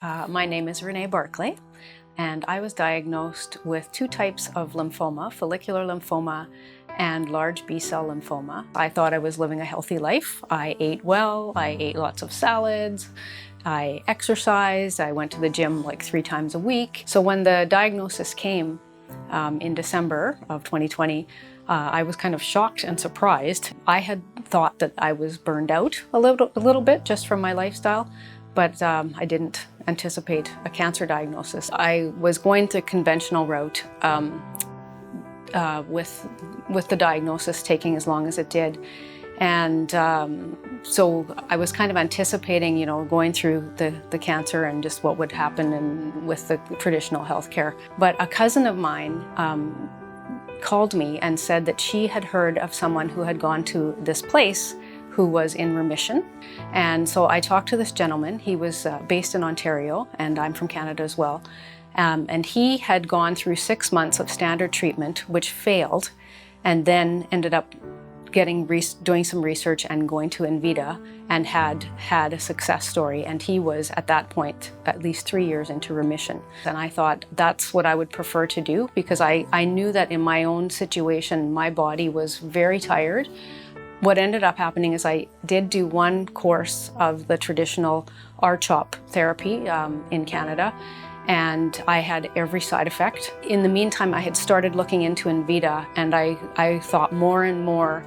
My name is Renee Barclay, and I was diagnosed with 2 types of lymphoma, follicular lymphoma and large B-cell lymphoma. I thought I was living a healthy life. I ate well, I ate lots of salads, I exercised, I went to the gym like 3 times a week. So when the diagnosis came in December of 2020, I was kind of shocked and surprised. I had thought that I was burned out a little bit just from my lifestyle, but I didn't anticipate a cancer diagnosis. I was going the conventional route with the diagnosis taking as long as it did. And so I was kind of anticipating, going through the cancer and just what would happen with the traditional healthcare. But a cousin of mine called me and said that she had heard of someone who had gone to this place who was in remission. And so I talked to this gentleman. He was based in Ontario, and I'm from Canada as well. And he had gone through 6 months of standard treatment, which failed, and then ended up doing some research and going to Envita, and had a success story. And he was at that point at least 3 years into remission. And I thought that's what I would prefer to do, because I knew that in my own situation, my body was very tired. What ended up happening is I did do 1 course of the traditional R-CHOP therapy in Canada, and I had every side effect. In the meantime, I had started looking into Envita, and I thought more and more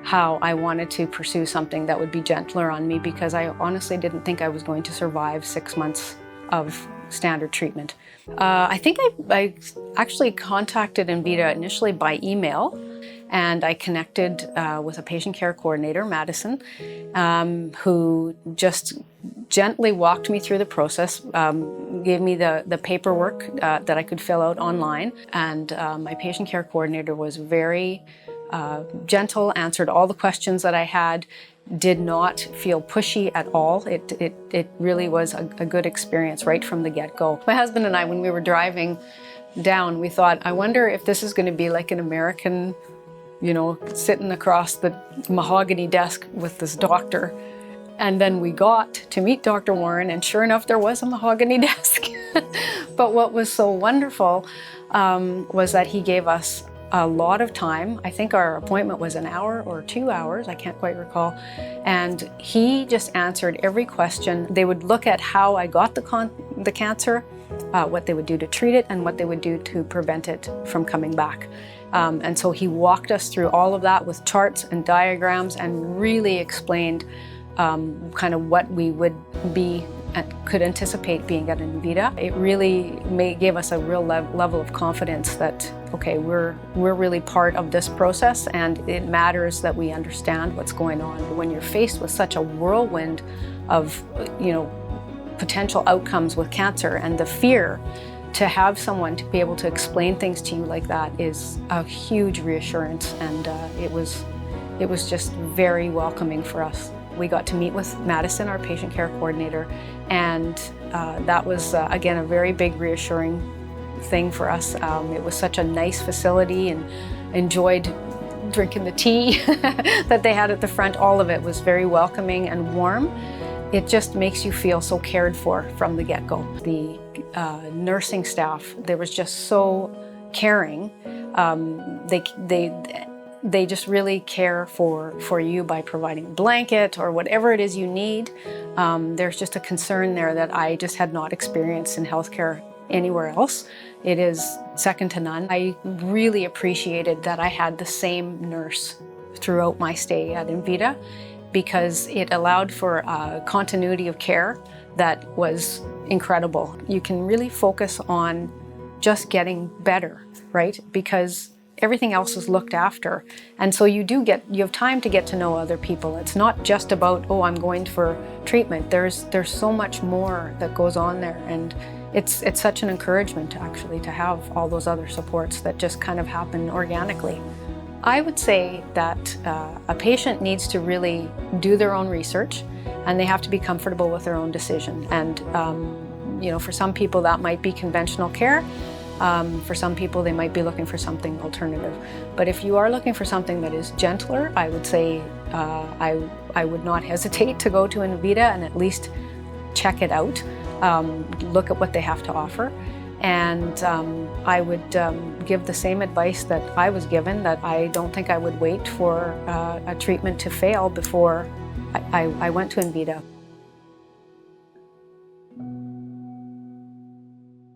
how I wanted to pursue something that would be gentler on me, because I honestly didn't think I was going to survive 6 months of standard treatment. I think I actually contacted Envita initially by email, and I connected with a patient care coordinator, Madison, who just gently walked me through the process, gave me the paperwork that I could fill out online. And my patient care coordinator was very gentle, answered all the questions that I had, did not feel pushy at all. It really was a good experience right from the get-go. My husband and I, when we were driving down, we thought, I wonder if this is going to be like an American, sitting across the mahogany desk with this doctor. And then we got to meet Dr. Warren, and sure enough, there was a mahogany desk. But what was so wonderful was that he gave us a lot of time. I think our appointment was 1 hour or 2 hours, I can't quite recall. And he just answered every question. They would look at how I got the cancer, what they would do to treat it, and what they would do to prevent it from coming back. And so he walked us through all of that with charts and diagrams, and really explained kind of what we would be and could anticipate being at Envita. It really gave us a real level of confidence that, okay, we're really part of this process, and it matters that we understand what's going on. When you're faced with such a whirlwind of, potential outcomes with cancer, and the fear, to have someone to be able to explain things to you like that is a huge reassurance, and it was just very welcoming for us. We got to meet with Madison, our patient care coordinator, and that was, again, a very big reassuring thing for us. It was such a nice facility, and enjoyed drinking the tea that they had at the front. All of it was very welcoming and warm. It just makes you feel so cared for from the get-go. The nursing staff, they was just so caring. They just really care for you by providing a blanket or whatever it is you need. There's just a concern there that I just had not experienced in healthcare anywhere else. It is second to none. I really appreciated that I had the same nurse throughout my stay at Envita, because it allowed for a continuity of care that was incredible. You can really focus on just getting better, right? Because everything else is looked after. And so you have time to get to know other people. It's not just about, oh, I'm going for treatment. There's so much more that goes on there. And it's such an encouragement actually to have all those other supports that just kind of happen organically. I would say that a patient needs to really do their own research, and they have to be comfortable with their own decision. And for some people that might be conventional care. For some people, they might be looking for something alternative. But if you are looking for something that is gentler, I would say I would not hesitate to go to Envita and at least check it out. look at what they have to offer. And I would give the same advice that I was given, that I don't think I would wait for a treatment to fail before I went to Envita.